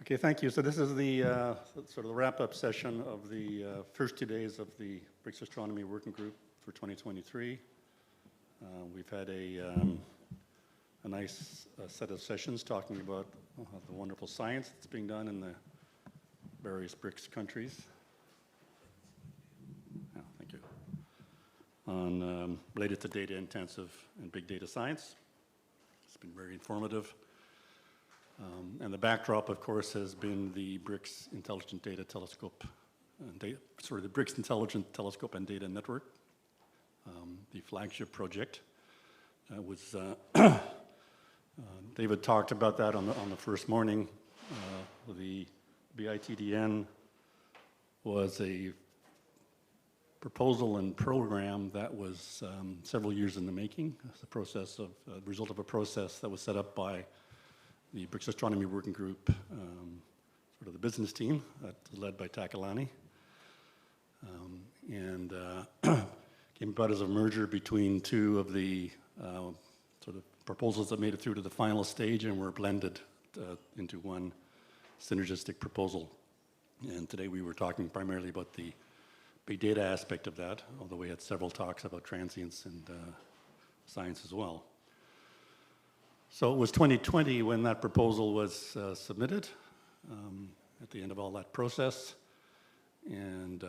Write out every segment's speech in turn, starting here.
Okay, thank you. So this is the sort of the wrap-up session of the first 2 days of the BRICS Astronomy Working Group for 2023. We've had a nice set of sessions talking about the wonderful science that's being done in the various BRICS countries. Yeah, thank you. On related to data-intensive and big data science. It's been very informative. And the backdrop, of course, has been the BRICS Intelligent Data Telescope, the BRICS Intelligent Telescope and Data Network, the flagship project. David talked about that on the first morning. The BITDN was a proposal and program that was several years in the making. It's the result of a process that was set up by the BRICS Astronomy Working Group, sort of the business team, led by Takalani, and came about as a merger between two of the sort of proposals that made it through to the final stage and were blended into one synergistic proposal. And today we were talking primarily about the big data aspect of that, although we had several talks about transients and science as well. So it was 2020 when that proposal was submitted, at the end of all that process. And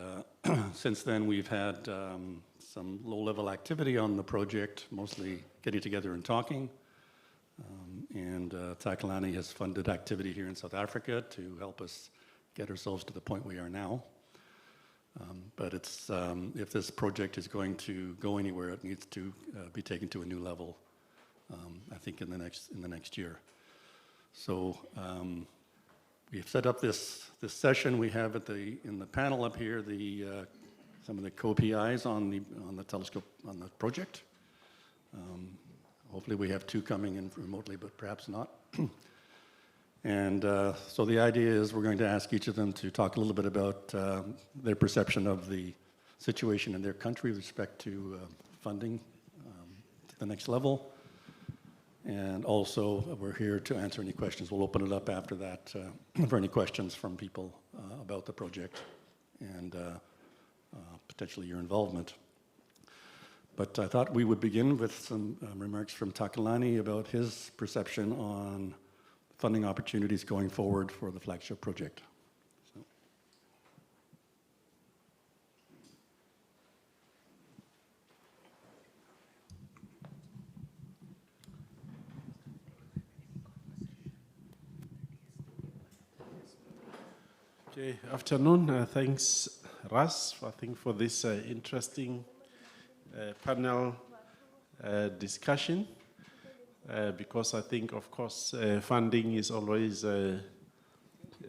since then we've had some low-level activity on the project, mostly getting together and talking. And Takalani has funded activity here in South Africa to help us get ourselves to the point we are now. But it's, if this project is going to go anywhere, it needs to be taken to a new level. I think in the next year. So we've set up this session. We have in the panel up here some of the co-PIs on the telescope on the project. Hopefully we have two coming in remotely, but perhaps not. And so the idea is we're going to ask each of them to talk a little bit about their perception of the situation in their country with respect to funding to the next level. And also, we're here to answer any questions. We'll open it up after that for any questions from people about the project and potentially your involvement. But I thought we would begin with some remarks from Takalani about his perception on funding opportunities going forward for the flagship project. So. Okay, afternoon. Thanks, Russ, for this interesting panel discussion. Because I think, of course, funding is always a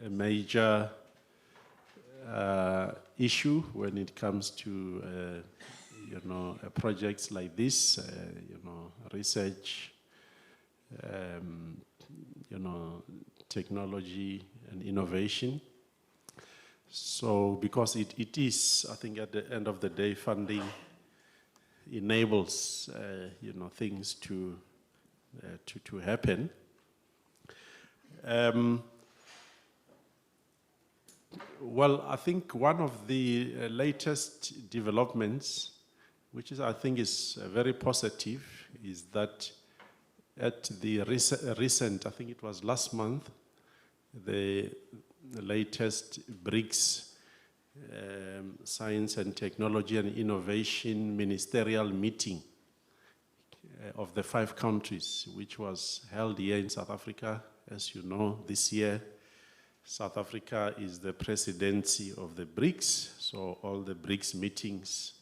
major issue when it comes to, projects like this, research, technology and innovation. So, because it is, I think at the end of the day, funding enables, things to happen. Well, I think one of the latest developments, which I think is very positive, is that at the recent, I think it was last month, the latest BRICS Science and Technology and Innovation Ministerial Meeting of the 5 countries, which was held here in South Africa. As you know, this year, South Africa is the presidency of the BRICS, so all the BRICS meetings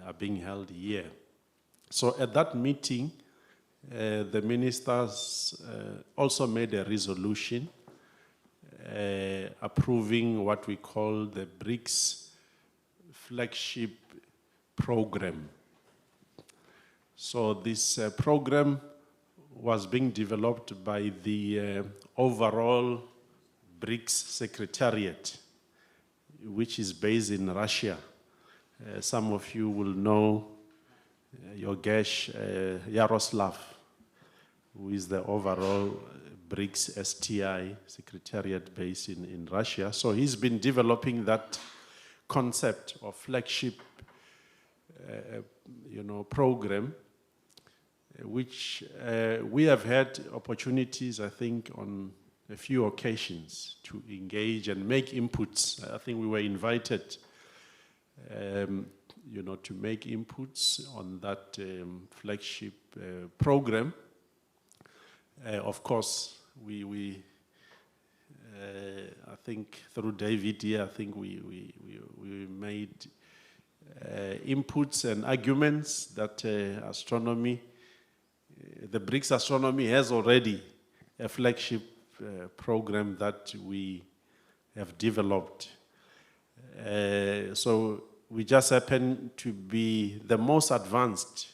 are being held here. So at that meeting, the ministers also made a resolution approving what we call the BRICS flagship program. So this program was being developed by the overall BRICS Secretariat, which is based in Russia. Some of you will know Yogesh Yaroslav, who is the overall BRICS STI Secretariat base in Russia. So he's been developing that concept of flagship program, which we have had opportunities, I think, on a few occasions to engage and make inputs. I think we were invited, to make inputs on that flagship program. Of course, we I think through David here, I think we made inputs and arguments that astronomy, the BRICS astronomy has already a flagship program that we have developed. So we just happen to be the most advanced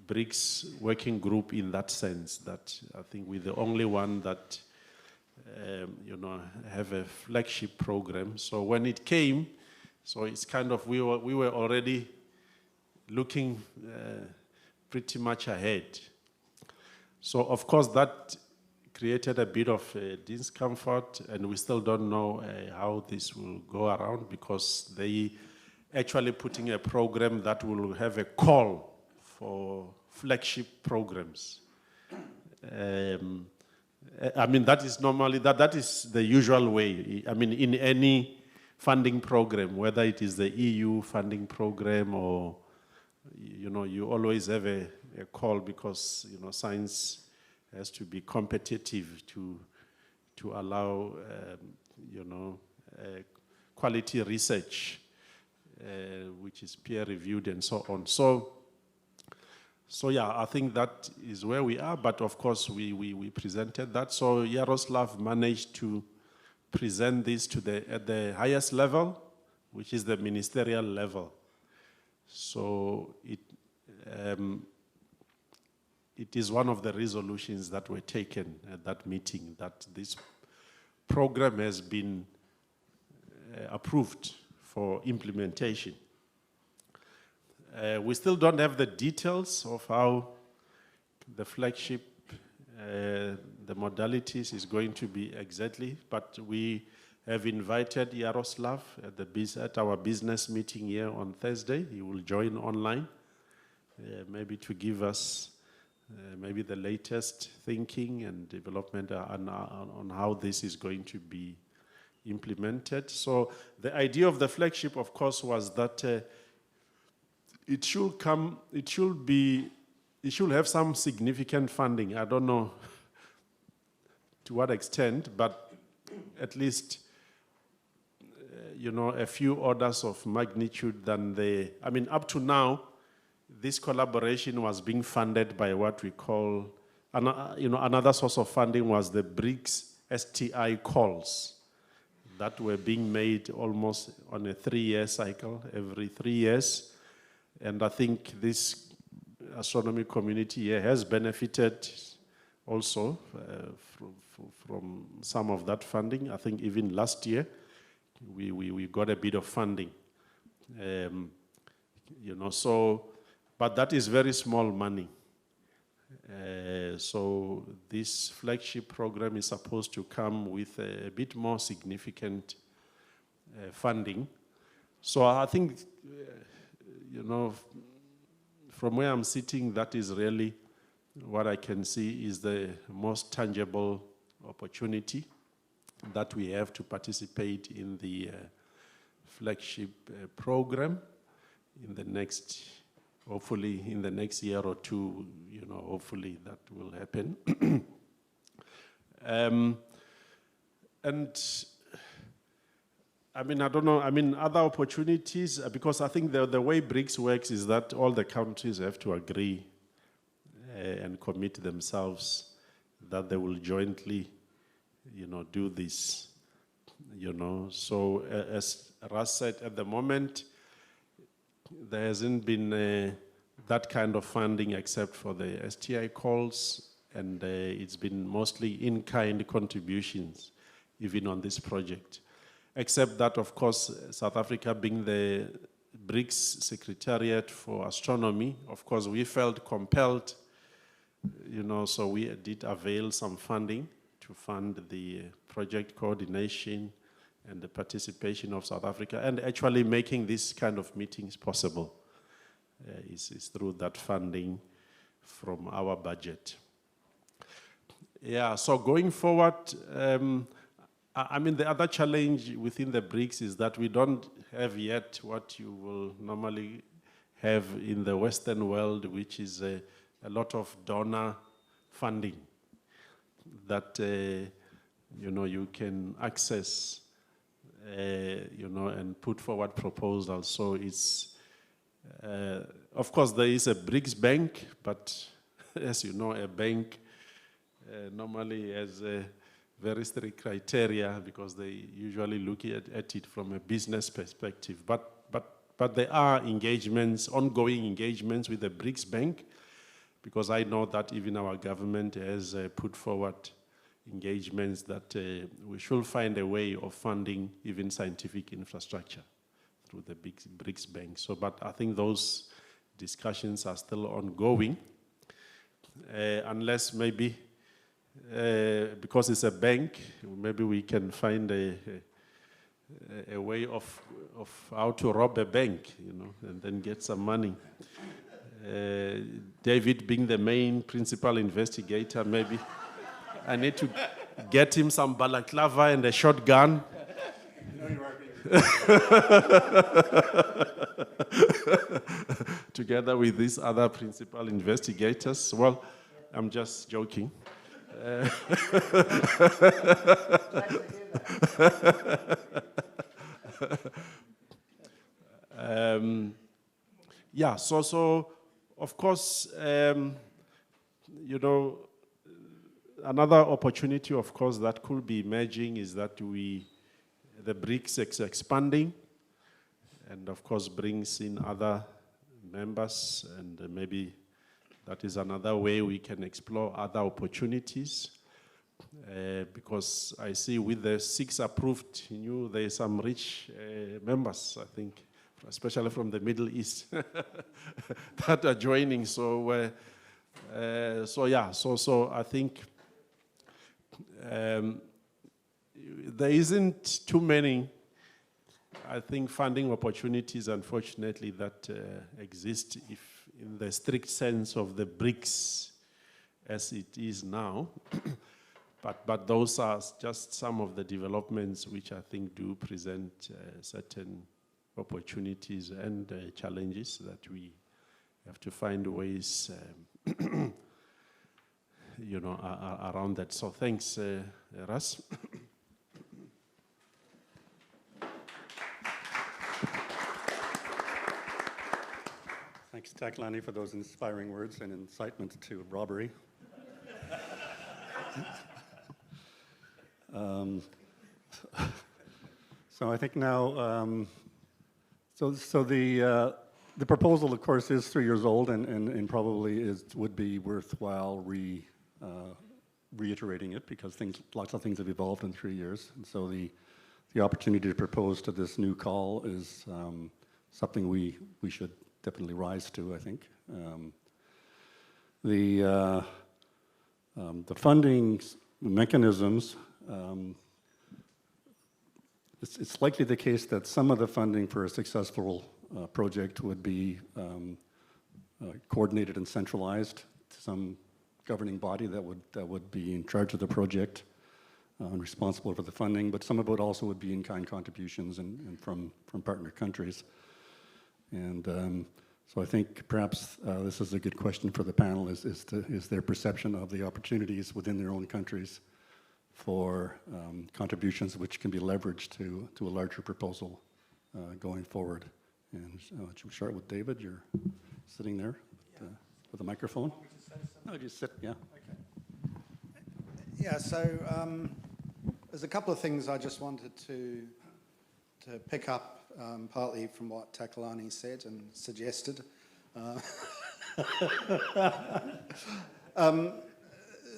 BRICS working group in that sense, that I think we're the only one that have a flagship program. So when it came, so it's kind of, we were already looking pretty much ahead. So of course that created a bit of discomfort, and we still don't know how this will go around, because they actually putting a program that will have a call for flagship programs. I mean, that is normally, that is the usual way. I mean, in any funding program, whether it is the EU funding program or, you always have a call, because, science has to be competitive to allow, quality research, which is peer-reviewed and so on. So yeah, I think that is where we are, but of course we presented that. So Yaroslav managed to present this at the highest level, which is the ministerial level. So it is one of the resolutions that were taken at that meeting, that this program has been approved for implementation. We still don't have the details of how the flagship, the modalities is going to be exactly, but we have invited Yaroslav at our business meeting here on Thursday. He will join online, maybe to give us maybe the latest thinking and development on how this is going to be implemented. So the idea of the flagship, of course, was that it should have some significant funding. I don't know to what extent, but at least, a few orders of magnitude than up to now, this collaboration was being funded by what we call, another source of funding was the BRICS STI calls that were being made almost on a 3-year cycle, every 3 years. And I think this astronomy community here has benefited also from some of that funding. I think even last year, we got a bit of funding. But that is very small money. So this flagship program is supposed to come with a bit more significant funding. So I think, from where I'm sitting, that is really what I can see is the most tangible opportunity that we have to participate in the flagship program in the next, hopefully in the next year or two, hopefully that will happen. And I don't know, other opportunities, because I think the way BRICS works is that all the countries have to agree and commit themselves that they will jointly, do this, So as Russ said, at the moment, there hasn't been that kind of funding except for the STI calls, and it's been mostly in-kind contributions, even on this project. Except that, of course, South Africa being the BRICS Secretariat for Astronomy, of course, we felt compelled so we did avail some funding to fund the project coordination and the participation of South Africa, and actually making this kind of meetings possible is through that funding from our budget. Yeah, so going forward, I mean, the other challenge within the BRICS is that we don't have yet what you will normally have in the Western world, which is a lot of donor funding that, you can access, and put forward proposals. So it's, of course, there is a BRICS bank, but as you know, a bank normally has very strict criteria because they usually look at it from a business perspective. But there are engagements, ongoing engagements with the BRICS Bank, because I know that even our government has put forward engagements that we should find a way of funding even scientific infrastructure through the BRICS Bank. So, but I think those discussions are still ongoing, unless maybe, because it's a bank, maybe we can find a way of how to rob a bank, and then get some money. David being the main principal investigator, maybe I need to get him some balaclava and a shotgun. Together with these other principal investigators. Well, I'm just joking. Yeah, so of course, another opportunity, of course, that could be emerging is that the BRICS is expanding, and of course brings in other members, and maybe that is another way we can explore other opportunities. Because I see with the 6 approved, there are some rich members, I think, especially from the Middle East, that are joining. So I think there isn't too many, I think, funding opportunities, unfortunately, that exist if in the strict sense of the BRICS as it is now. But those are just some of the developments which I think do present certain opportunities and challenges that we have to find ways, around that. So thanks, Russ. Thanks, Taklani, for those inspiring words and incitement to robbery. So I think now, the proposal, of course, is 3 years old, and probably would be worthwhile reiterating it, because lots of things have evolved in 3 years. And so the opportunity to propose to this new call is something we should definitely rise to, I think. The funding mechanisms, it's likely the case that some of the funding for a successful project would be coordinated and centralized to some governing body that would be in charge of the project and responsible for the funding, but some of it also would be in-kind contributions and from partner countries. And so I think perhaps this is a good question for the panel, is their perception of the opportunities within their own countries for contributions which can be leveraged to a larger proposal going forward. And should we start with David? You're sitting there with a microphone. No, just sit, yeah. Okay. Yeah, so there's a couple of things I just wanted to pick up, partly from what Taklani said and suggested.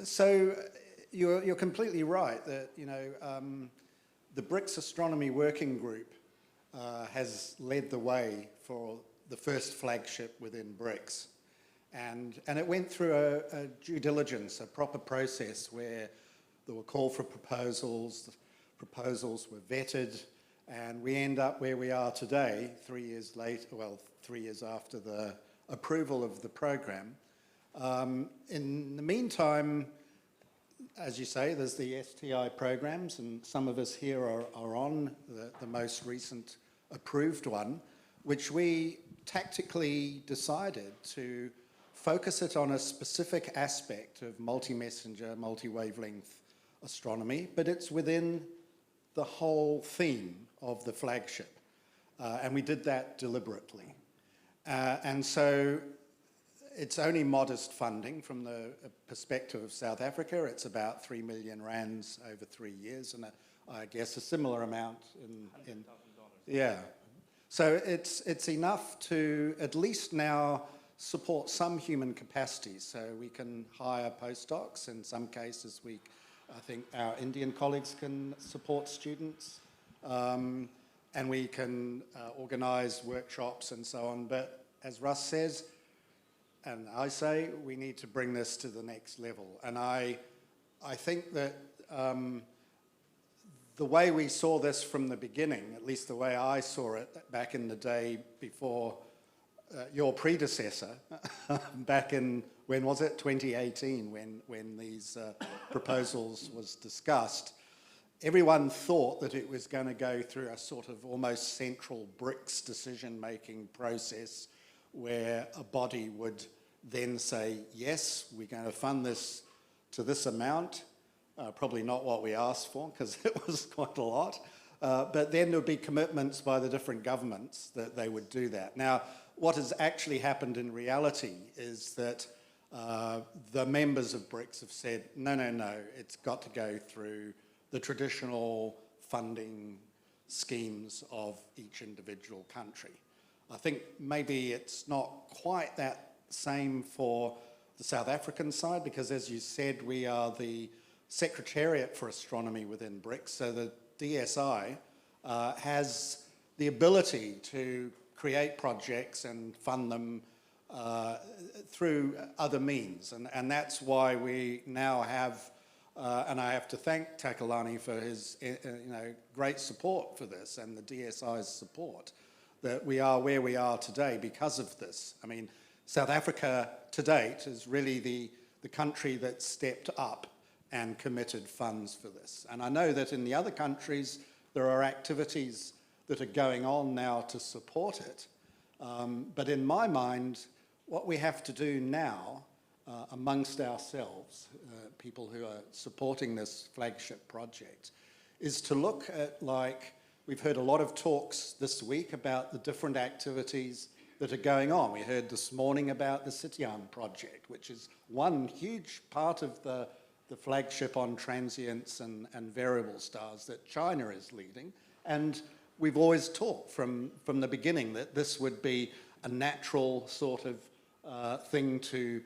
So you're completely right that the BRICS Astronomy Working Group has led the way for the first flagship within BRICS, And it went through a due diligence, a proper process where there were call for proposals, the proposals were vetted, and we end up where we are today, 3 years later, well, 3 years after the approval of the program. In the meantime, as you say, there's the STI programs, and some of us here are on the most recent approved one, which we tactically decided to focus it on a specific aspect of multi-messenger, multi-wavelength astronomy, but it's within the whole theme of the flagship. And we did that deliberately. And so it's only modest funding from the perspective of South Africa. It's about 3 million rands over 3 years, and I guess a similar amount in yeah. So it's enough to at least now support some human capacity. So we can hire postdocs. In some cases, I think our Indian colleagues can support students, and we can organise workshops and so on. But as Russ says, and I say, we need to bring this to the next level. And I think that the way we saw this from the beginning, at least the way I saw it back in the day before your predecessor, back in, when was it, 2018, when these proposals was discussed, everyone thought that it was going to go through a sort of almost central BRICS decision-making process where a body would then say, yes, we're going to fund this to this amount, probably not what we asked for because it was quite a lot, but then there would be commitments by the different governments that they would do that. Now, what has actually happened in reality is that the members of BRICS have said, no, it's got to go through the traditional funding schemes of each individual country. I think maybe it's not quite that same for the South African side, because as you said, we are the Secretariat for Astronomy within BRICS, so the DSI has the ability to create projects and fund them through other means, and that's why we now have, and I have to thank Takalani for his great support for this and the DSI's support, that we are where we are today because of this. I mean, South Africa to date is really the country that stepped up and committed funds for this. And I know that in the other countries, there are activities that are going on now to support it. But in my mind, what we have to do now amongst ourselves, people who are supporting this flagship project, is to look at, like, we've heard a lot of talks this week about the different activities that are going on. We heard this morning about the Sitian project, which is one huge part of the flagship on transients and variable stars that China is leading. And we've always talked from the beginning that this would be a natural sort of thing to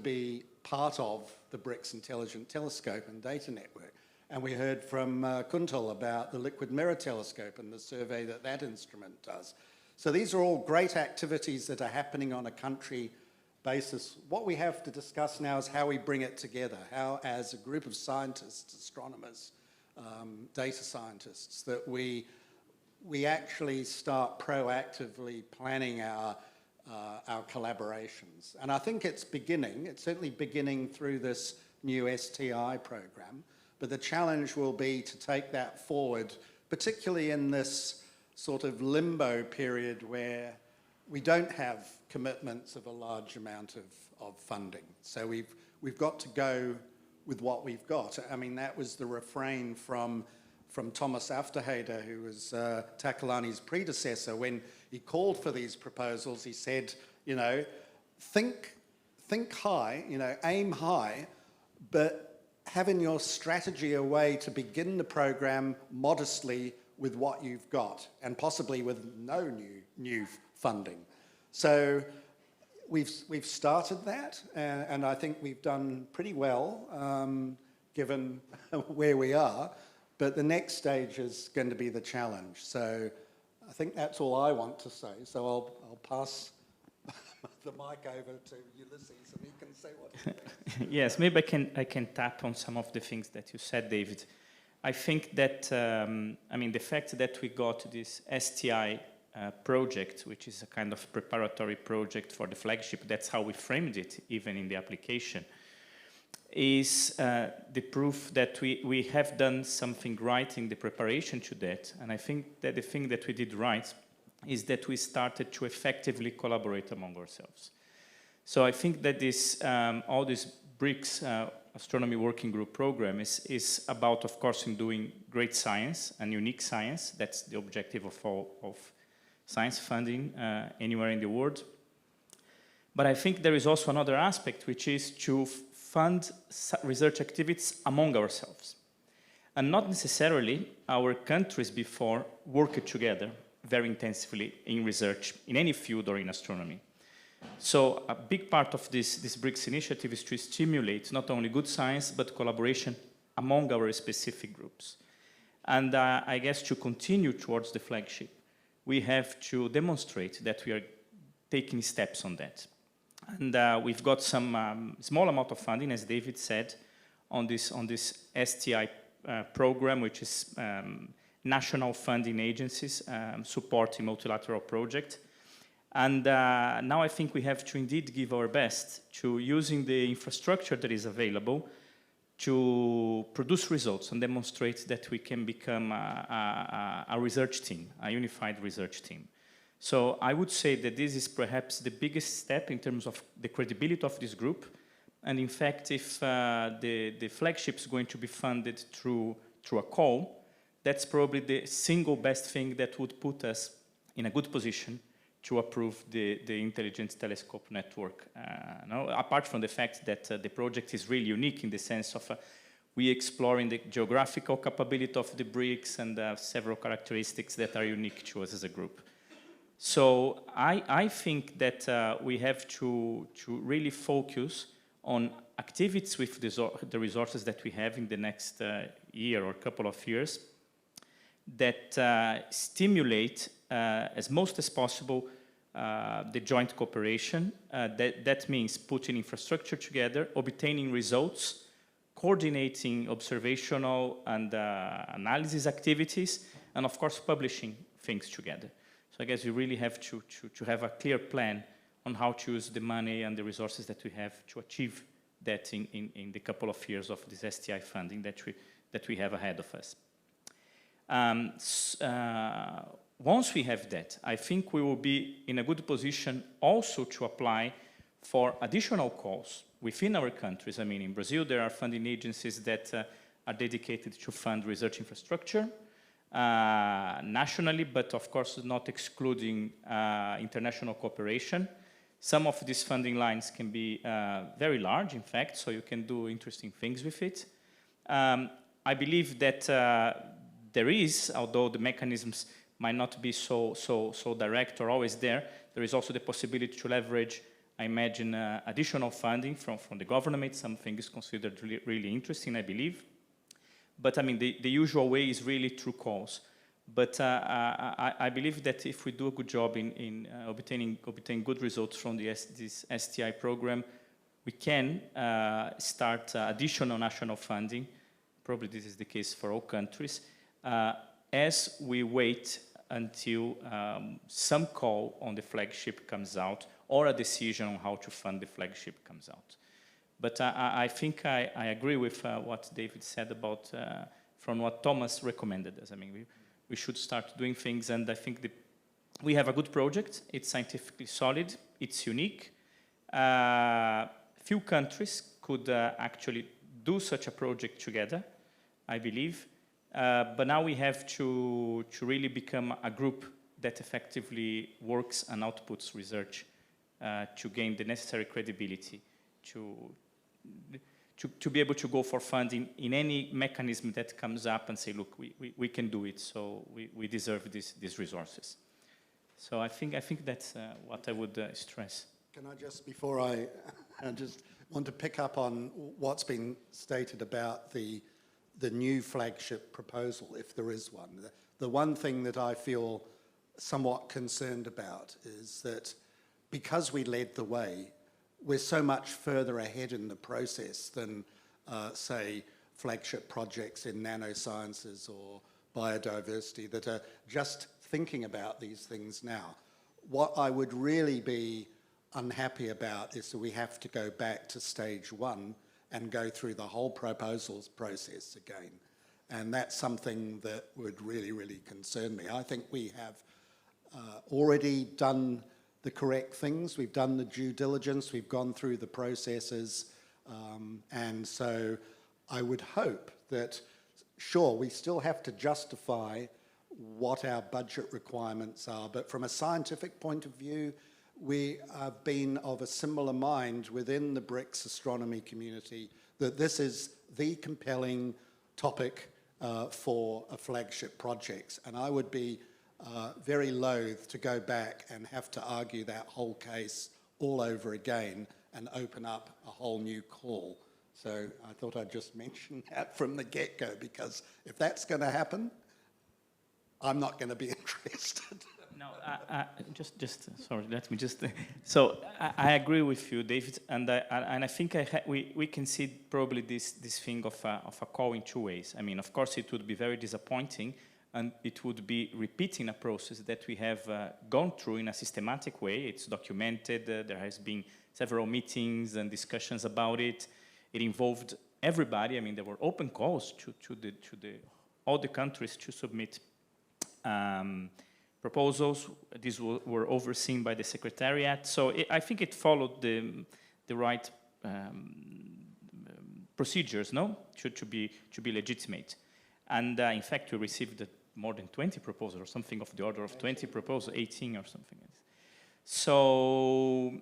be part of the BRICS Intelligent Telescope and Data Network. And we heard from Kuntal about the Liquid Mirror Telescope and the survey that that instrument does. So these are all great activities that are happening on a country basis. What we have to discuss now is how we bring it together, how as a group of scientists, astronomers, data scientists, that we actually start proactively planning our collaborations. And I think it's certainly beginning through this new STI program, but the challenge will be to take that forward, particularly in this sort of limbo period where we don't have commitments of a large amount of funding. So we've got to go with what we've got. I mean, that was the refrain from Thomas Afterhader, who was Takalani's predecessor. When he called for these proposals, he said, think high, aim high, but have in your strategy a way to begin the program modestly with what you've got, and possibly with no new funding. So we've started that, and I think we've done pretty well, given where we are, but the next stage is going to be the challenge. So I think that's all I want to say, so I'll pass the mic over to Ulisses and he can say what he thinks. Yes, maybe I can tap on some of the things that you said, David. I think that, the fact that we got this STI project, which is a kind of preparatory project for the flagship, that's how we framed it, even in the application, is the proof that we have done something right in the preparation to that. And I think that the thing that we did right is that we started to effectively collaborate among ourselves. So I think that this, all these BRICS Astronomy Working Group program is about, of course, in doing great science and unique science. That's the objective of science funding anywhere in the world. But I think there is also another aspect, which is to fund research activities among ourselves. And not necessarily our countries before worked together very intensively in research, in any field or in astronomy. So a big part of this BRICS initiative is to stimulate not only good science, but collaboration among our specific groups. And I guess to continue towards the flagship, we have to demonstrate that we are taking steps on that. And we've got some small amount of funding, as David said, on this STI program, which is national funding agencies supporting multilateral projects. And now I think we have to indeed give our best to using the infrastructure that is available to produce results and demonstrate that we can become a research team, a unified research team. So I would say that this is perhaps the biggest step in terms of the credibility of this group. And in fact, if the flagship is going to be funded through a call, that's probably the single best thing that would put us in a good position to approve the Intelligence Telescope Network. Apart from the fact that the project is really unique in the sense of we exploring the geographical capability of the BRICS and several characteristics that are unique to us as a group. So I think that we have to really focus on activities with the resources that we have in the next year or couple of years that stimulate as most as possible the joint cooperation. That means putting infrastructure together, obtaining results, coordinating observational and analysis activities, and of course publishing things together. So I guess we really have to have a clear plan on how to use the money and the resources that we have to achieve that in the couple of years of this STI funding that we have ahead of us. Once we have that, I think we will be in a good position also to apply for additional calls within our countries. I mean, in Brazil, there are funding agencies that are dedicated to fund research infrastructure nationally, but of course not excluding international cooperation. Some of these funding lines can be very large, in fact, so you can do interesting things with it. I believe that there is, although the mechanisms might not be so direct or always there is also the possibility to leverage, I imagine, additional funding from the government. Something is considered really interesting, I believe. But I mean, the usual way is really through calls. But I believe that if we do a good job in obtaining good results from this STI program, we can start additional national funding. Probably this is the case for all countries, as we wait until some call on the flagship comes out or a decision on how to fund the flagship comes out. But I think I agree with what David said about from what Thomas recommended us. I mean, we should start doing things, and I think we have a good project. It's scientifically solid. It's unique. Few countries could actually do such a project together, I believe. But now we have to really become a group that effectively works and outputs research to gain the necessary credibility to be able to go for funding in any mechanism that comes up and say, look, we can do it, so we deserve these resources. So I think that's what I would stress. Can I just, before I just want to pick up on what's been stated about the new flagship proposal, if there is one. The one thing that I feel somewhat concerned about is that because we led the way, we're so much further ahead in the process than, say, flagship projects in nanosciences or biodiversity that are just thinking about these things now. What I would really be unhappy about is that we have to go back to stage one and go through the whole proposals process again. And that's something that would really, really concern me. I think we have already done the correct things. We've done the due diligence. We've gone through the processes. And so I would hope that, sure, we still have to justify what our budget requirements are, but from a scientific point of view, we have been of a similar mind within the BRICS astronomy community that this is the compelling topic for a flagship project. And I would be very loath to go back and have to argue that whole case all over again and open up a whole new call. So I thought I'd just mention that from the get-go, because if that's going to happen, I'm not going to be interested. No, sorry, let me just, so I agree with you, David, and I think we can see probably this thing of a call in two ways. I mean, of course, it would be very disappointing, and it would be repeating a process that we have gone through in a systematic way. It's documented, there has been several meetings and discussions about it. It involved everybody. I mean, there were open calls to all the countries to submit proposals. These were overseen by the Secretariat. So I think it followed the right procedures, no? To be legitimate. And in fact, we received more than 20 proposals, or something of the order of 20 proposals, 18 or something like this. So,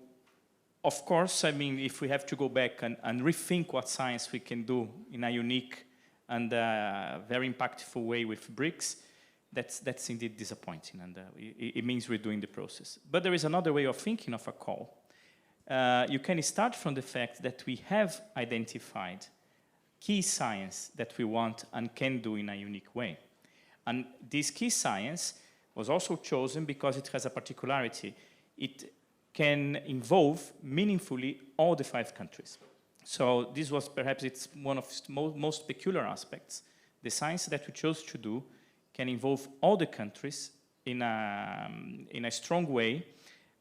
of course, I mean, if we have to go back and rethink what science we can do in a unique and very impactful way with BRICS, that's indeed disappointing, and it means redoing the process. But there is another way of thinking of a call. You can start from the fact that we have identified key science that we want and can do in a unique way. And this key science was also chosen because it has a particularity. It can involve meaningfully all the 5 countries. So this was perhaps it's one of its most peculiar aspects. The science that we chose to do can involve all the countries in a strong way.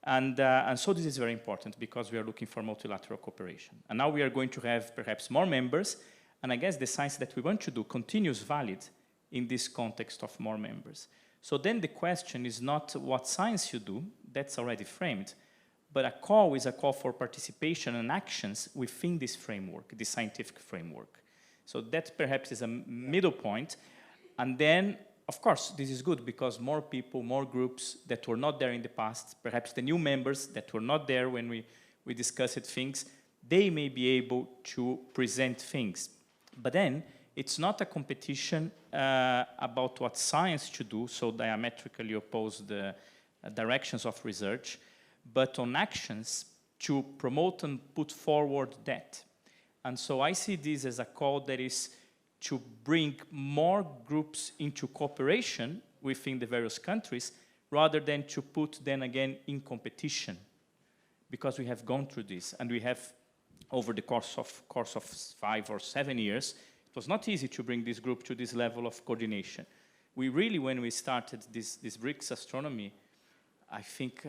And so this is very important because we are looking for multilateral cooperation. And now we are going to have perhaps more members. And I guess the science that we want to do continues valid in this context of more members. So then the question is not what science you do, that's already framed, but a call is a call for participation and actions within this framework, this scientific framework. So that perhaps is a middle point. And then, of course, this is good because more people, more groups that were not there in the past, perhaps the new members that were not there when we discussed things, they may be able to present things. But then, it's not a competition about what science should do, so diametrically opposed directions of research, but on actions to promote and put forward that. And so I see this as a call that is to bring more groups into cooperation within the various countries, rather than to put them again in competition. Because we have gone through this, and we have, over the course of 5 or 7 years, it was not easy to bring this group to this level of coordination. We really, when we started this BRICS astronomy, I think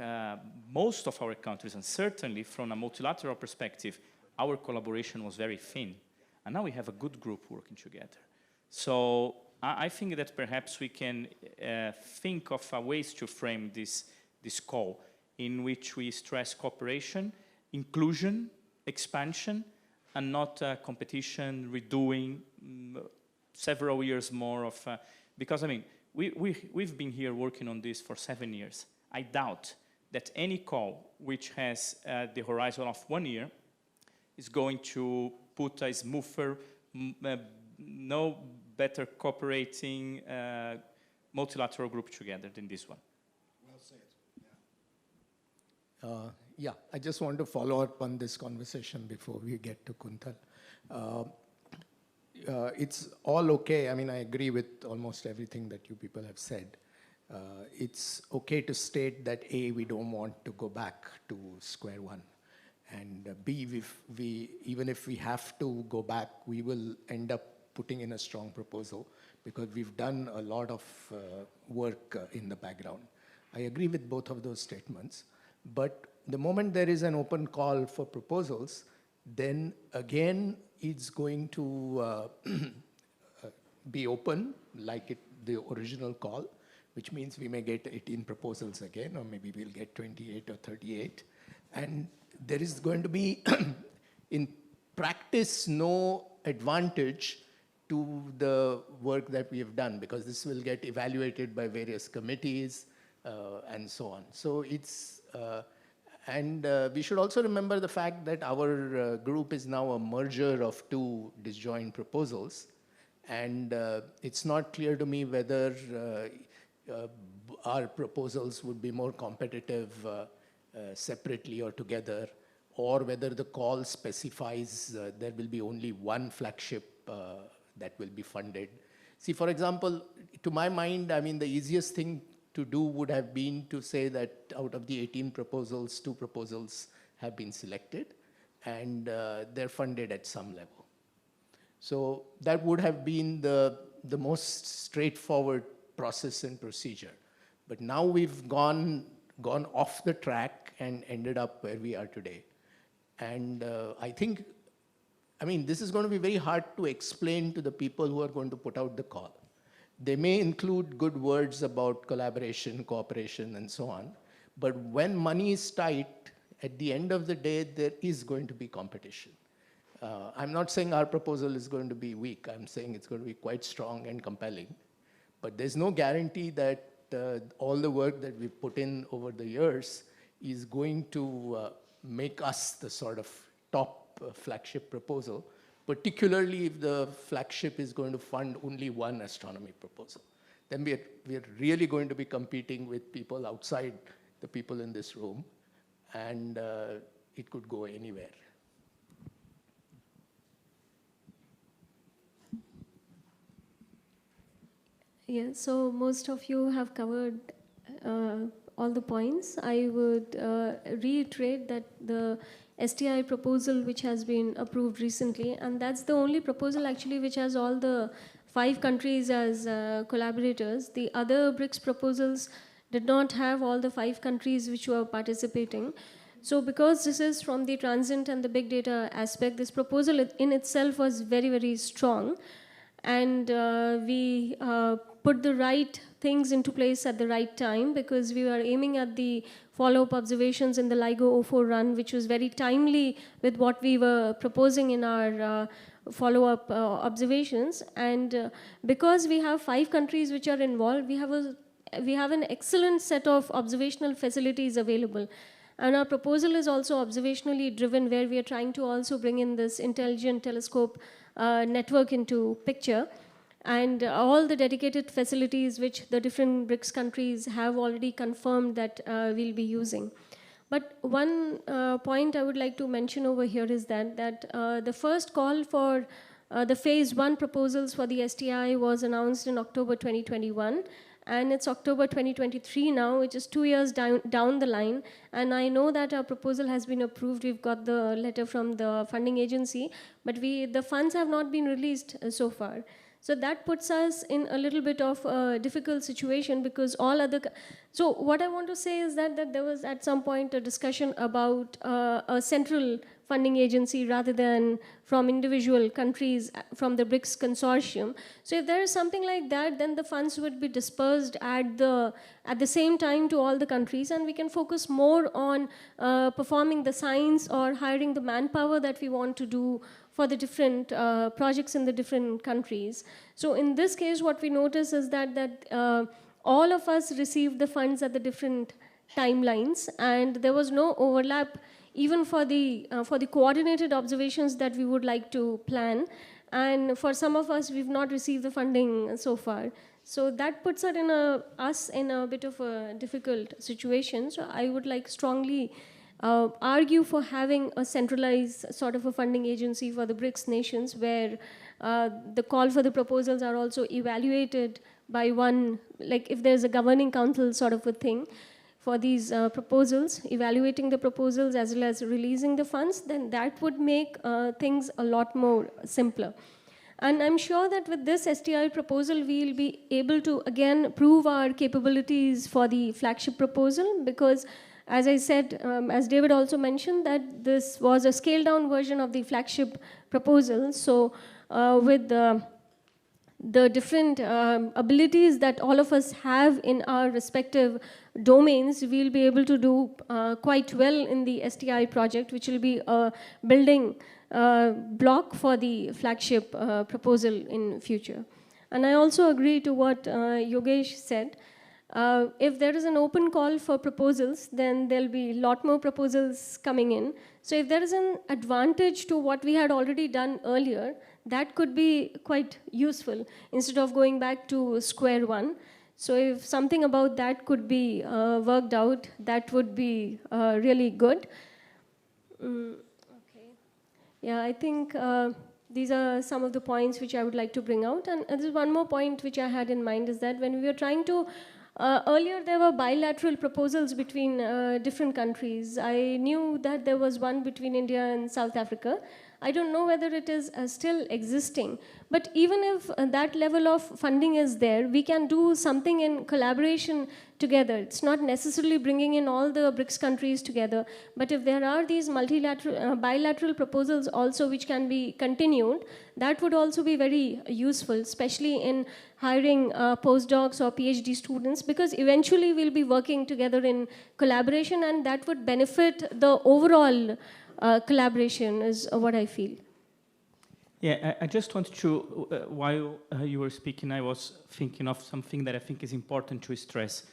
most of our countries, and certainly from a multilateral perspective, our collaboration was very thin. And now we have a good group working together. So I think that perhaps we can think of ways to frame this call in which we stress cooperation, inclusion, expansion, and not competition, redoing several years more of... because, I mean, we've been here working on this for 7 years. I doubt that any call which has the horizon of 1 year is going to put a smoother, no better cooperating multilateral group together than this one. Well said. Yeah, I just want to follow up on this conversation before we get to Kuntal. It's all okay. I mean, I agree with almost everything that you people have said. it's okay to state that A, we don't want to go back to square one. And B, even if we have to go back, we will end up putting in a strong proposal because we've done a lot of work in the background. I agree with both of those statements, but the moment there is an open call for proposals, then again, it's going to be open like the original call, which means we may get 18 proposals again, or maybe we'll get 28 or 38. And there is going to be, in practice, no advantage to the work that we have done because this will get evaluated by various committees and so on. So it's, we should also remember the fact that our group is now a merger of two disjoint proposals. And it's not clear to me whether our proposals would be more competitive separately or together, or whether the call specifies there will be only one flagship that will be funded. See, for example, to my mind, I mean, the easiest thing to do would have been to say that out of the 18 proposals, 2 proposals have been selected, and they're funded at some level. So that would have been the most straightforward process and procedure. But now we've gone off the track and ended up where we are today. And I think, I mean, this is going to be very hard to explain to the people who are going to put out the call. They may include good words about collaboration, cooperation, and so on. But when money is tight, at the end of the day, there is going to be competition. I'm not saying our proposal is going to be weak. I'm saying it's going to be quite strong and compelling. But there's no guarantee that all the work that we've put in over the years is going to make us the sort of top flagship proposal, particularly if the flagship is going to fund only one astronomy proposal. Then we're really going to be competing with people outside the people in this room, and it could go anywhere. Yeah, so most of you have covered all the points. I would reiterate that the STI proposal which has been approved recently, and that's the only proposal actually which has all the 5 countries as collaborators. The other BRICS proposals did not have all the 5 countries which were participating. So because this is from the transient and the big data aspect, this proposal in itself was very, very strong. And we put the right things into place at the right time because we were aiming at the follow-up observations in the LIGO 04 run, which was very timely with what we were proposing in our follow-up observations. And because we have 5 countries which are involved, we have an excellent set of observational facilities available. And our proposal is also observationally driven, where we are trying to also bring in this intelligent telescope network into picture. And all the dedicated facilities which the different BRICS countries have already confirmed that we'll be using. But one point I would like to mention over here is that the first call for the phase 1 proposals for the STI was announced in October 2021. And it's October 2023 now, which is 2 years down the line. And I know that our proposal has been approved. We've got the letter from the funding agency, but the funds have not been released so far. So that puts us in a little bit of a difficult situation because so what I want to say is that there was at some point a discussion about a central funding agency rather than from individual countries from the BRICS consortium. So if there is something like that, then the funds would be dispersed at the same time to all the countries, and we can focus more on performing the science or hiring the manpower that we want to do for the different projects in the different countries. So in this case, what we notice is that all of us received the funds at the different timelines, and there was no overlap even for the coordinated observations that we would like to plan. And for some of us, we've not received the funding so far. So that puts us in a bit of a difficult situation. So I would like strongly argue for having a centralized sort of a funding agency for the BRICS nations where the call for the proposals are also evaluated by one, like if there's a governing council sort of a thing for these proposals, evaluating the proposals as well as releasing the funds, then that would make things a lot more simpler. And I'm sure that with this STI proposal, we'll be able to, again, prove our capabilities for the flagship proposal, because as I said, as David also mentioned, that this was a scaled-down version of the flagship proposal. So with the different abilities that all of us have in our respective domains, we'll be able to do quite well in the STI project, which will be a building block for the flagship proposal in future. And I also agree to what Yogesh said. If there is an open call for proposals, then there'll be a lot more proposals coming in. So if there is an advantage to what we had already done earlier, that could be quite useful instead of going back to square one. So if something about that could be worked out, that would be really good. Okay. Yeah, I think these are some of the points which I would like to bring out. And there's one more point which I had in mind, is that when we were trying to, earlier there were bilateral proposals between different countries. I knew that there was one between India and South Africa. I don't know whether it is still existing, but even if that level of funding is there, we can do something in collaboration together. It's not necessarily bringing in all the BRICS countries together, but if there are these multilateral, bilateral proposals also which can be continued, that would also be very useful, especially in hiring postdocs or PhD students, because eventually we'll be working together in collaboration, and that would benefit the overall collaboration, is what I feel. Yeah, I just wanted to, while you were speaking, I was thinking of something that I think is important to stress,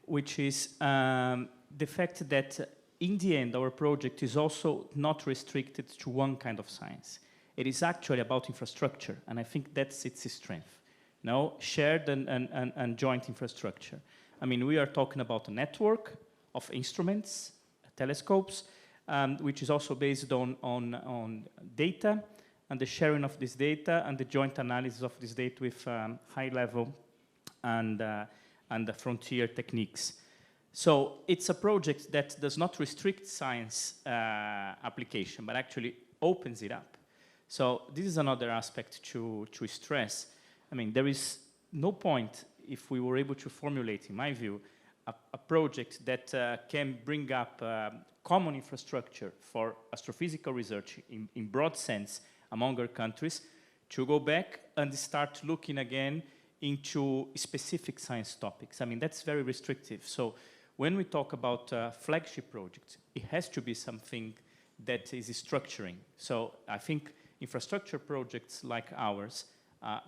which is the fact that in the end, our project is also not restricted to one kind of science. It is actually about infrastructure, and I think that's its strength. No, shared and joint infrastructure. I mean, we are talking about a network of instruments, telescopes, which is also based on data and the sharing of this data and the joint analysis of this data with high level and the frontier techniques. So it's a project that does not restrict science application, but actually opens it up. So this is another aspect to stress. I mean, there is no point if we were able to formulate, in my view, a project that can bring up common infrastructure for astrophysical research in broad sense among our countries, to go back and start looking again into specific science topics. I mean, that's very restrictive. So when we talk about flagship projects, it has to be something that is structuring. So I think infrastructure projects like ours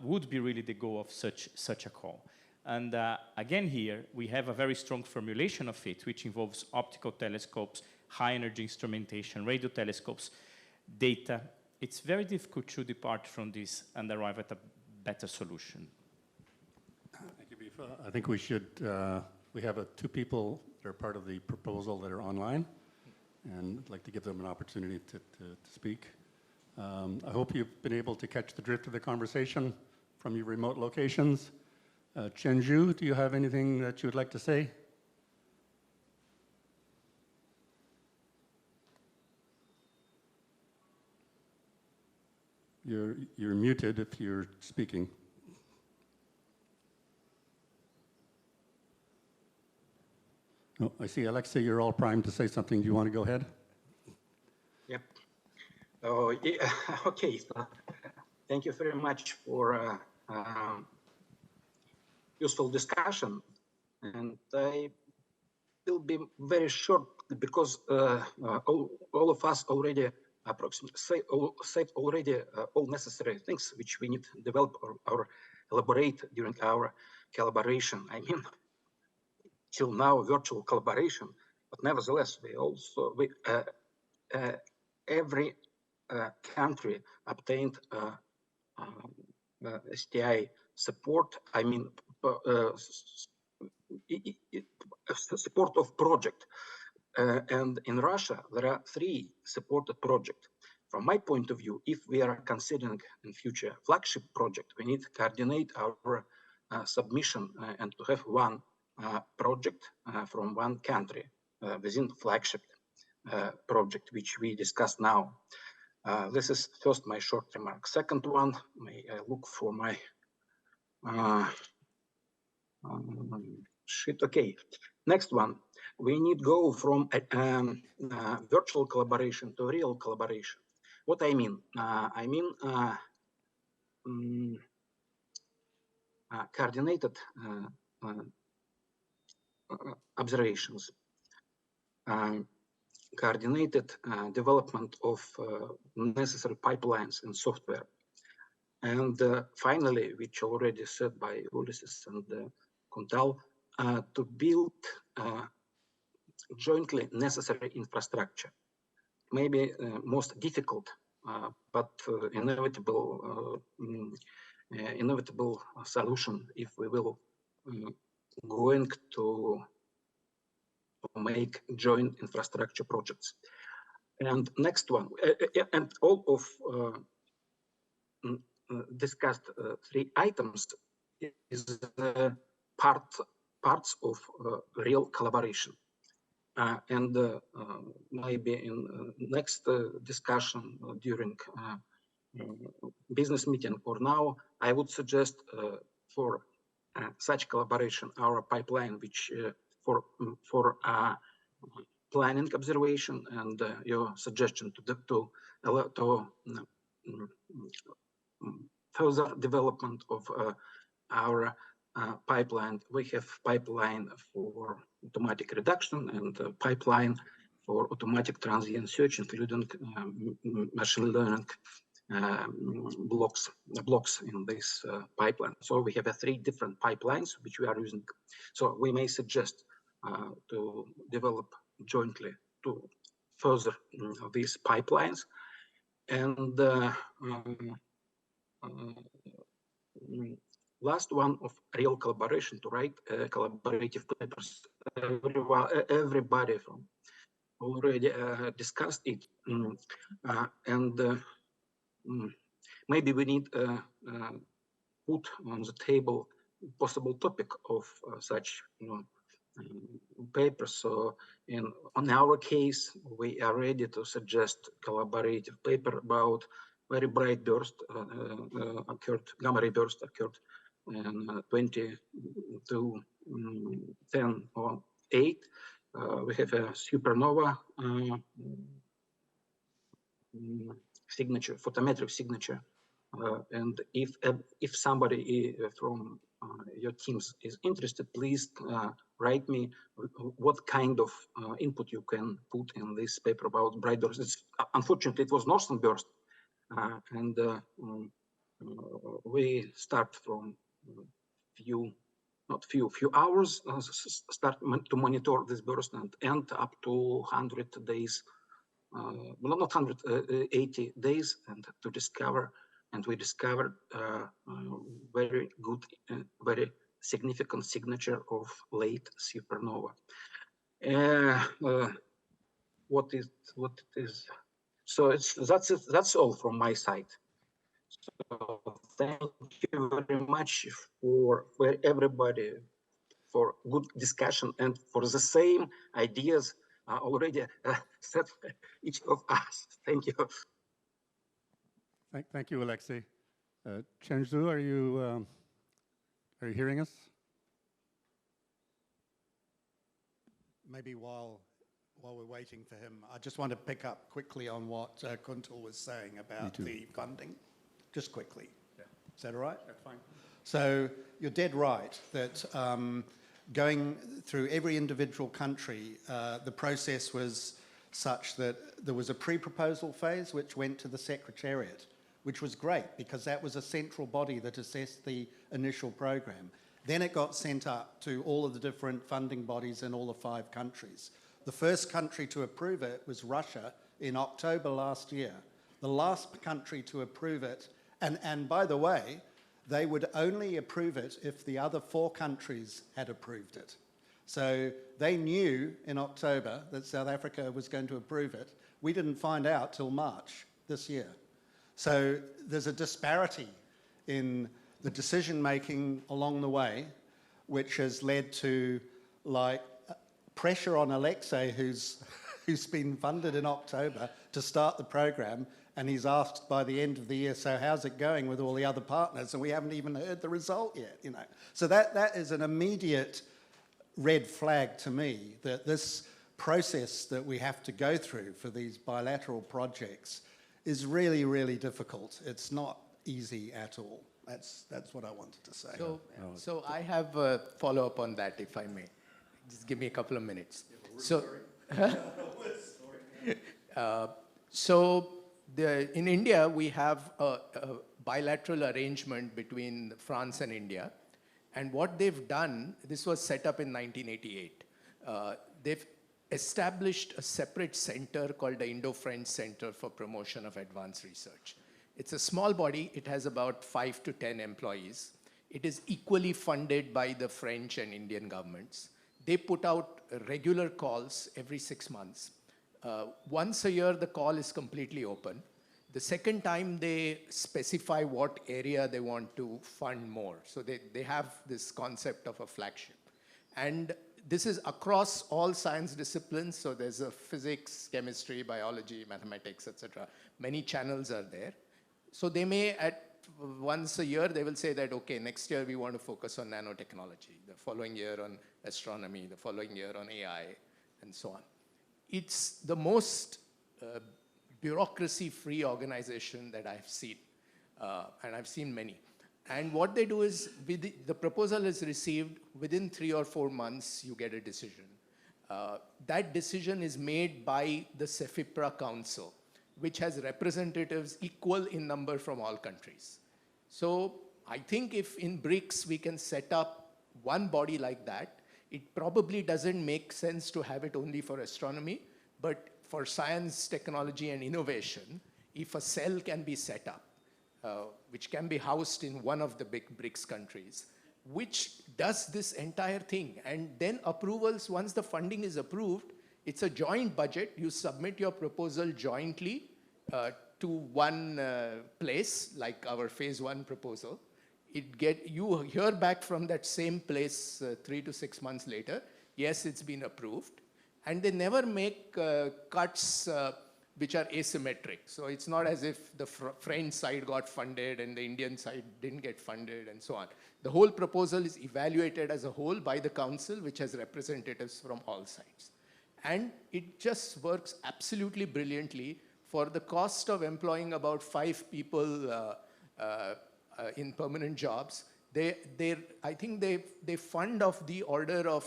would be really the goal of such a call. And again here, we have a very strong formulation of it, which involves optical telescopes, high energy instrumentation, radio telescopes, data. It's very difficult to depart from this and arrive at a better solution. Thank you, Bifa. I think we should, we have two people that are part of the proposal that are online, and I'd like to give them an opportunity to speak. I hope you've been able to catch the drift of the conversation from your remote locations. Chenju, do you have anything that you would like to say? You're muted if you're speaking. Oh, I see, Alexei, you're all primed to say something. Do you want to go ahead? Yep. Oh, yeah. Okay. So, thank you very much for useful discussion. And I will be very short because all of us already said already all necessary things which we need to develop or elaborate during our collaboration. I mean, till now virtual collaboration, but nevertheless every country obtained STI support. I mean, support of project. And in Russia, there are 3 supported projects. From my point of view, if we are considering in future flagship project, we need to coordinate our submission and to have one project from one country within flagship project, which we discussed now. This is first my short remark. Second one, may I look for my sheet. Okay, next one. We need go from virtual collaboration to real collaboration. What I mean? Coordinated observations, coordinated development of necessary pipelines and software. And finally, which already said by Ulisses and Kuntal, to build jointly necessary infrastructure. Maybe most difficult, but inevitable solution if we will going to make joint infrastructure projects. And next one, and all of discussed three items is parts of real collaboration. And maybe in next discussion during business meeting or now, I would suggest for such collaboration our pipeline, which for planning observation and your suggestion to further development of our pipeline. We have pipeline for automatic reduction and pipeline for automatic transient search, including machine learning blocks in this pipeline. So we have three different pipelines which we are using. So we may suggest to develop jointly to further these pipelines. And last one of real collaboration, to write collaborative papers. Everybody from already discussed it, and maybe we need put on the table possible topic of such papers. So on our case, we are ready to suggest collaborative paper about very bright burst occurred, gamma ray burst occurred in 2010-08. We have a supernova signature, photometric signature. And if somebody from your teams is interested, please write me what kind of input you can put in this paper about bright bursts. Unfortunately, it was northern burst. And we start from few hours, start to monitor this burst and end up to 100 days, well, not 180 days, and to discover, and we discovered very good, very significant signature of late supernova. What it is? So that's all from my side. So thank you very much for everybody for good discussion and for the same ideas already said each of us. Thank you. Thank you, Alexei. Chenju, are you hearing us? Maybe while we're waiting for him, I just want to pick up quickly on what Kuntal was saying about the funding. Just quickly. Yeah. Is that all right? That's fine. So you're dead right that going through every individual country, the process was such that there was a pre-proposal phase which went to the Secretariat, which was great because that was a central body that assessed the initial program. Then it got sent up to all of the different funding bodies in all the 5 countries. The first country to approve it was Russia in October last year. The last country to approve it, and by the way, they would only approve it if the other 4 countries had approved it. So they knew in October that South Africa was going to approve it. We didn't find out till March this year. So there's a disparity in the decision-making along the way, which has led to, like, pressure on Alexei, who's been funded in October to start the program, and he's asked by the end of the year, so how's it going with all the other partners? And we haven't even heard the result yet, you know. So that is an immediate red flag to me, that this process that we have to go through for these bilateral projects is really, really difficult. It's not easy at all. That's what I wanted to say. So I have a follow-up on that, if I may. Just give me a couple of minutes. In India, we have a bilateral arrangement between France and India. And what they've done, this was set up in 1988. They've established a separate center called the Indo-French Center for Promotion of Advanced Research. It's a small body. It has about 5 to 10 employees. It is equally funded by the French and Indian governments. They put out regular calls every 6 months. Once a year, the call is completely open. The second time, they specify what area they want to fund more. So they have this concept of a flagship. And this is across all science disciplines. So there's a physics, chemistry, biology, mathematics, etc. Many channels are there. So they may, once a year, they will say that, okay, next year we want to focus on nanotechnology, the following year on astronomy, the following year on AI, and so on. It's the most bureaucracy-free organization that I've seen, and I've seen many. And what they do is, the proposal is received, within 3 or 4 months, you get a decision. That decision is made by the CEFIPRA Council, which has representatives equal in number from all countries. So I think if in BRICS we can set up one body like that, it probably doesn't make sense to have it only for astronomy, but for science, technology, and innovation, if a cell can be set up, which can be housed in one of the big BRICS countries, which does this entire thing. And then approvals, once the funding is approved, it's a joint budget. You submit your proposal jointly to one place, like our phase 1 proposal. You hear back from that same place 3 to 6 months later. Yes, it's been approved. And they never make cuts which are asymmetric. So it's not as if the French side got funded and the Indian side didn't get funded and so on. The whole proposal is evaluated as a whole by the council, which has representatives from all sides. And it just works absolutely brilliantly. For the cost of employing about 5 people in permanent jobs, I think they fund of the order of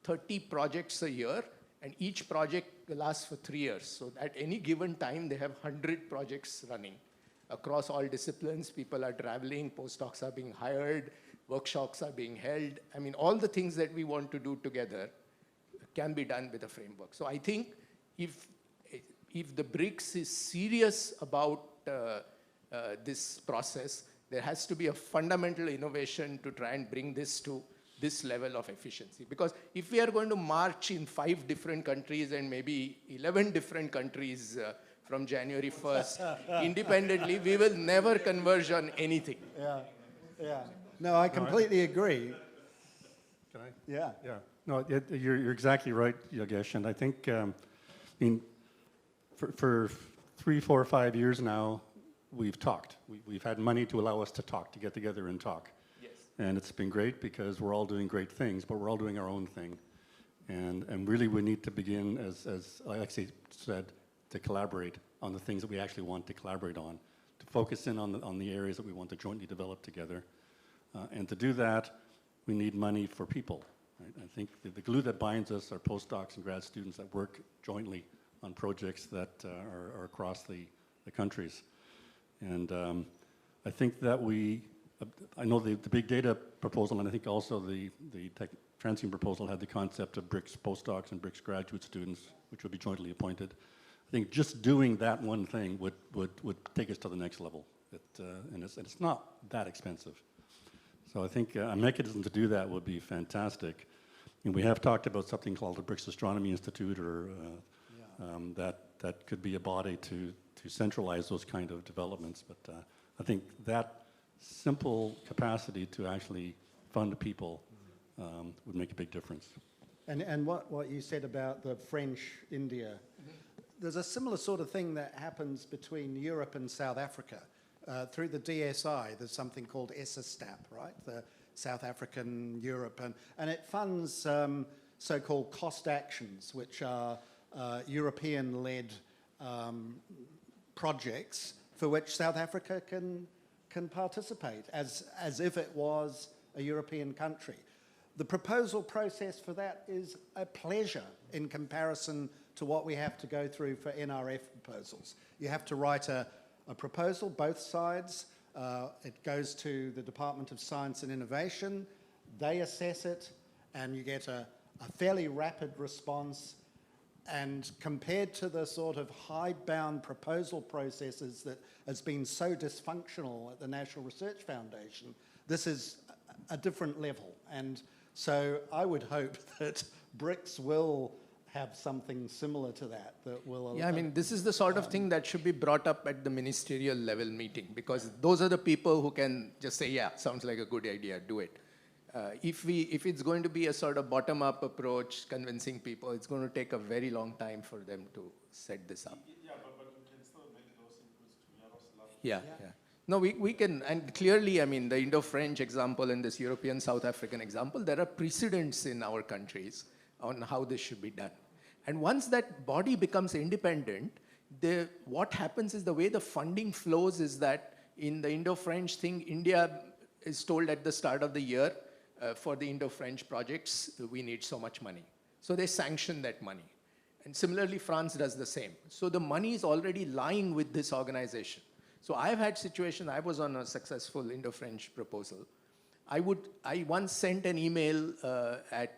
30 projects a year, and each project lasts for 3 years. So at any given time, they have 100 projects running across all disciplines. People are traveling, postdocs are being hired, workshops are being held. I mean, all the things that we want to do together can be done with a framework. So I think if the BRICS is serious about this process, there has to be a fundamental innovation to try and bring this to this level of efficiency. Because if we are going to march in 5 different countries and maybe 11 different countries from January 1st independently, we will never converge on anything. Yeah. No, I completely agree. Can I? Yeah. Yeah. No, you're exactly right, Yogesh. And I think, for 3, 4, 5 years now, we've talked. We've had money to allow us to talk, to get together and talk. Yes. And it's been great because we're all doing great things, but we're all doing our own thing. And really we need to begin, as Alexei said, to collaborate on the things that we actually want to collaborate on, to focus in on the areas that we want to jointly develop together. And to do that, we need money for people. Right? I think the glue that binds us are postdocs and grad students that work jointly on projects that are across the countries. And I think that I know the big data proposal, and I think also the Transient proposal had the concept of BRICS postdocs and BRICS graduate students, which would be jointly appointed. I think just doing that one thing would take us to the next level. And it's not that expensive. So I think a mechanism to do that would be fantastic. And we have talked about something called the BRICS Astronomy Institute, or that could be a body to centralize those kind of developments. But I think that simple capacity to actually fund people would make a big difference. And what you said about the French-India, there's a similar sort of thing that happens between Europe and South Africa. Through the DSI, there's something called SSTAP, right? The South African Europe, and it funds so-called cost actions, which are European-led projects for which South Africa can participate as if it was a European country. The proposal process for that is a pleasure in comparison to what we have to go through for NRF proposals. You have to write a proposal, both sides. It goes to the Department of Science and Innovation. They assess it, and you get a fairly rapid response. And compared to the sort of hidebound proposal processes that has been so dysfunctional at the National Research Foundation, this is a different level. And so I would hope that BRICS will have something similar to that will allow. Yeah, I mean, this is the sort of thing that should be brought up at the ministerial level meeting, because those are the people who can just say, yeah, sounds like a good idea, do it. If it's going to be a sort of bottom-up approach, convincing people, it's going to take a very long time for them to set this up. Yeah, but we can still make those inputs to Yaroslav. Yeah. No, we can, and clearly, I mean, the Indo-French example and this European-South African example, there are precedents in our countries on how this should be done. And once that body becomes independent, what happens is the way the funding flows is that in the Indo-French thing, India is told at the start of the year, for the Indo-French projects, we need so much money. So they sanction that money. And similarly, France does the same. So the money is already lying with this organization. So I've had situations, I was on a successful Indo-French proposal. I once sent an email at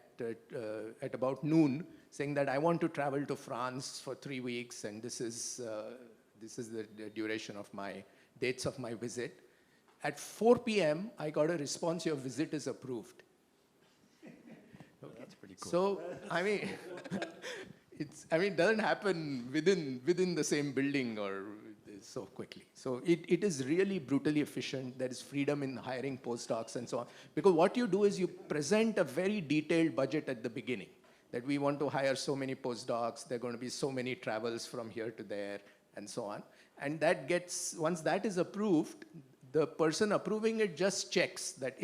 about noon saying that I want to travel to France for 3 weeks, and this is the duration of my dates of my visit. At 4 p.m., I got a response, your visit is approved. That's pretty cool. So, I mean, it doesn't happen within the same building or so quickly. So it is really brutally efficient. There is freedom in hiring postdocs and so on. Because what you do is you present a very detailed budget at the beginning, that we want to hire so many postdocs, there are going to be so many travels from here to there, and so on. And that once that is approved, the person approving it just checks that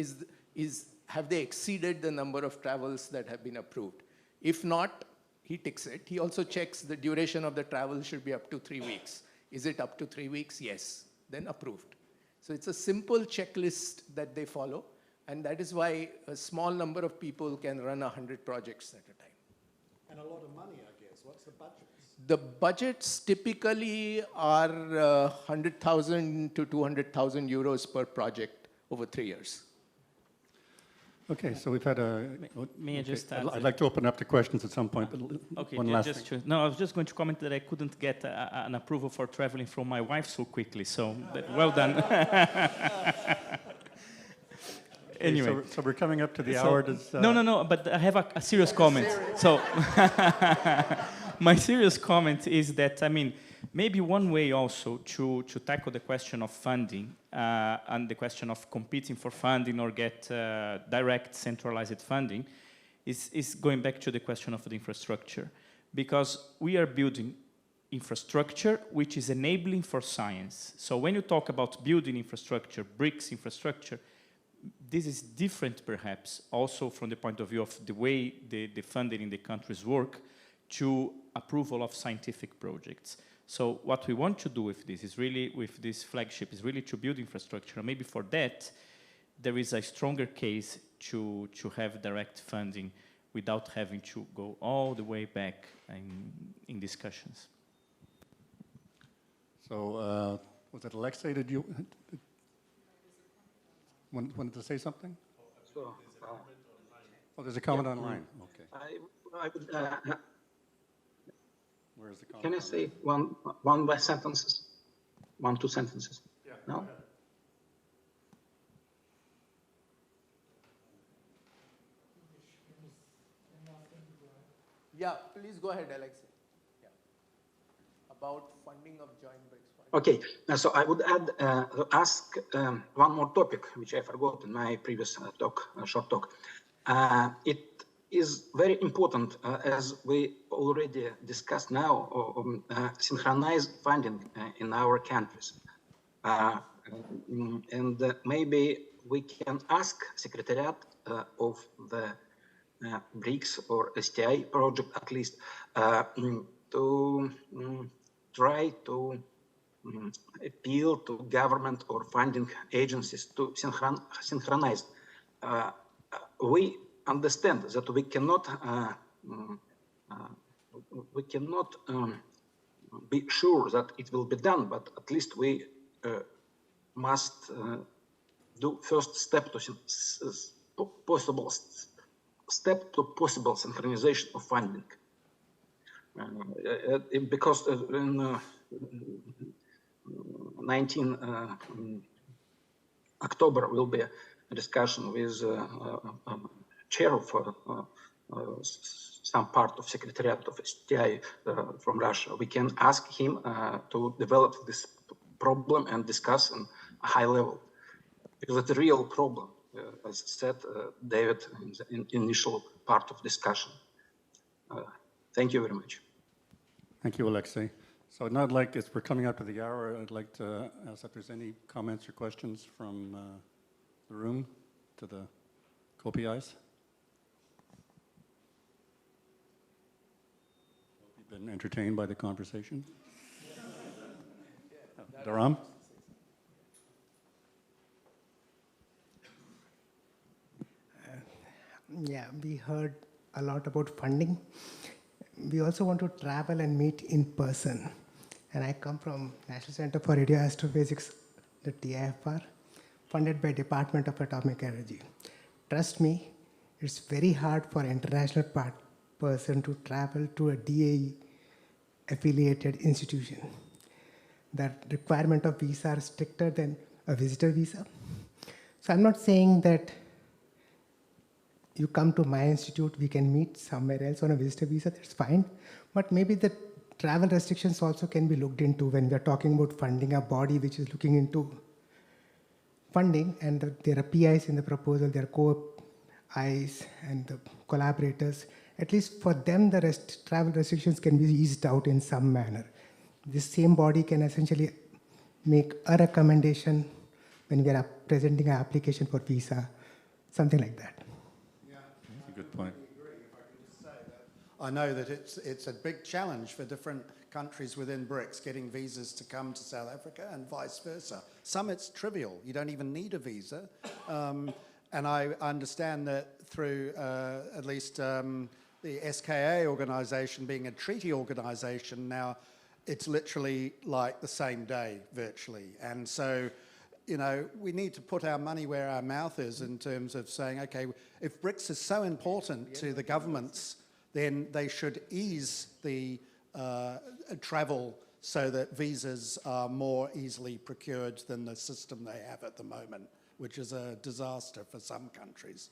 have they exceeded the number of travels that have been approved. If not, he ticks it. He also checks the duration of the travel should be up to 3 weeks. Is it up to 3 weeks? Yes. Then approved. So it's a simple checklist that they follow, and that is why a small number of people can run 100 projects at a time. And a lot of money, I guess. What's the budget? The budgets typically are 100,000 to 200,000 euros per project over 3 years. Okay, so we've had May I just add? I'd like to open up to questions at some point, but Okay, one last thing. no, I was just going to comment that I couldn't get an approval for traveling from my wife so quickly, so well done. Anyway. So we're coming up to the hour. No, but I have a serious comment. So my serious comment is that, I mean, maybe one way also to tackle the question of funding and the question of competing for funding or get direct centralized funding is going back to the question of the infrastructure. Because we are building infrastructure which is enabling for science. So when you talk about building infrastructure, BRICS infrastructure, this is different perhaps also from the point of view of the way the funding in the countries work to approval of scientific projects. So what we want to do with this is really, with this flagship, is really to build infrastructure. And maybe for that, there is a stronger case to have direct funding without having to go all the way back in discussions. So was it Alexei? Did you wanted to say something? So, Oh, there's a comment online. Okay. I would, Where is the comment? can I say one last sentences? 1, 2 sentences? Yeah. No? Yeah, please go ahead, Alexei. Yeah. About funding of joint BRICS projects. Okay, so I would ask one more topic, which I forgot in my previous short talk. It is very important, as we already discussed now, synchronized funding in our countries. And maybe we can ask Secretariat of the BRICS or STI project at least to try to appeal to government or funding agencies to synchronize. We understand that we cannot be sure that it will be done, but at least we must do first step to possible synchronization of funding. Because in 19 October will be a discussion with chair of some part of Secretariat of STI from Russia. We can ask him to develop this problem and discuss on a high level, because it's a real problem, as said David in the initial part of discussion. Thank you very much. Thank you, Alexei. So now I'd like, as we're coming up to the hour, I'd like to ask if there's any comments or questions from the room to the co-PIs. You've been entertained by the conversation? Dharam? Yeah, we heard a lot about funding. We also want to travel and meet in person. And I come from National Center for Radio Astrophysics, the TIFR, funded by Department of Atomic Energy. Trust me, it's very hard for an international person to travel to a DAE-affiliated institution. The requirement of visa are stricter than a visitor visa. So I'm not saying that you come to my institute, we can meet somewhere else on a visitor visa, that's fine. But maybe the travel restrictions also can be looked into when we're talking about funding a body which is looking into funding, and there are PIs in the proposal, there are co-Is and the collaborators. At least for them, the travel restrictions can be eased out in some manner. This same body can essentially make a recommendation when we are presenting an application for visa, something like that. That's a good point. I know that it's a big challenge for different countries within BRICS getting visas to come to South Africa and vice versa. Some it's trivial, you don't even need a visa. And I understand that through at least the SKA organization being a treaty organization now, it's literally like the same day virtually. And so, you know, we need to put our money where our mouth is in terms of saying, okay, if BRICS is so important to the governments, then they should ease the travel so that visas are more easily procured than the system they have at the moment, which is a disaster for some countries.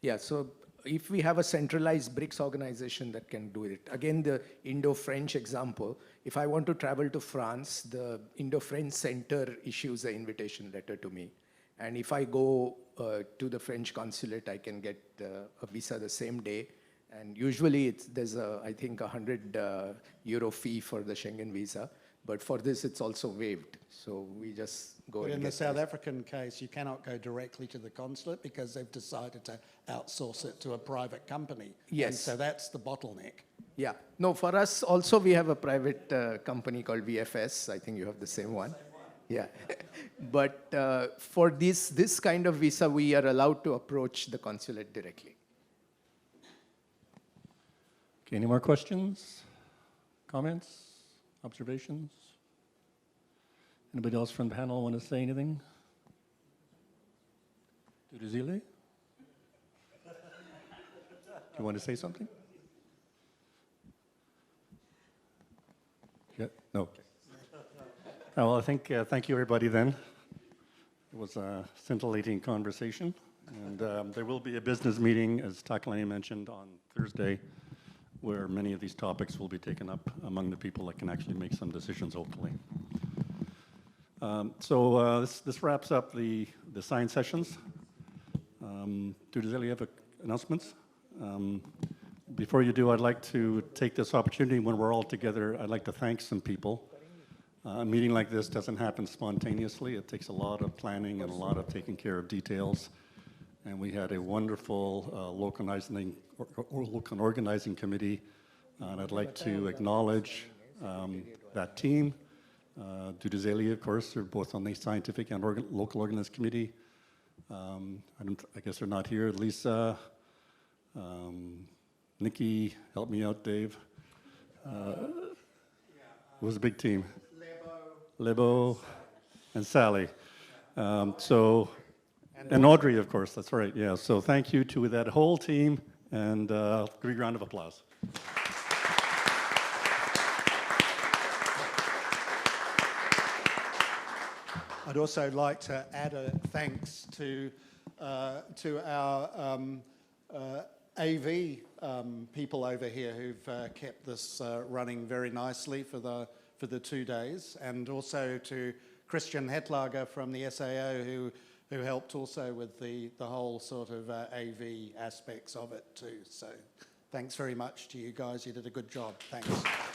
Yeah, so if we have a centralized BRICS organization that can do it, again, the Indo-French example, if I want to travel to France, the Indo-French Center issues an invitation letter to me. And if I go to the French consulate, I can get a visa the same day. And usually there's I think €100 fee for the Schengen visa, but for this it's also waived. So we just go. But and in get the South this. African case, you cannot go directly to the consulate because they've decided to outsource it to a private company. Yes. And so that's the bottleneck. Yeah. No, for us also we have a private company called VFS. I think you have the same one. Yeah. But for this kind of visa, we are allowed to approach the consulate directly. Okay, any more questions, comments, observations? Anybody else from the panel want to say anything? Duduzile? Do you want to say something? Yeah, no. Okay. Well, I think, thank you everybody then. It was a scintillating conversation. And there will be a business meeting, as Taklani mentioned, on Thursday, where many of these topics will be taken up among the people that can actually make some decisions, hopefully. This wraps up the science sessions. Dudazeli, you have announcements? Before you do, I'd like to take this opportunity when we're all together, I'd like to thank some people. A meeting like this doesn't happen spontaneously. It takes a lot of planning and a lot of taking care of details. And we had a wonderful local organizing committee. And I'd like to acknowledge that team. Dudazeli, of course, they're both on the scientific and local organizing committee. I guess they're not here. Lisa, Nikki, help me out, Dave. It was a big team. Lebo, and Sally. And Audrey, of course, that's right, yeah. So thank you to that whole team, and give you a round of applause. I'd also like to add a thanks to our AV people over here who've kept this running very nicely for the 2 days, and also to Christian Hetlager from the SAO who helped also with the whole sort of AV aspects of it too. So thanks very much to you guys. You did a good job. Thanks.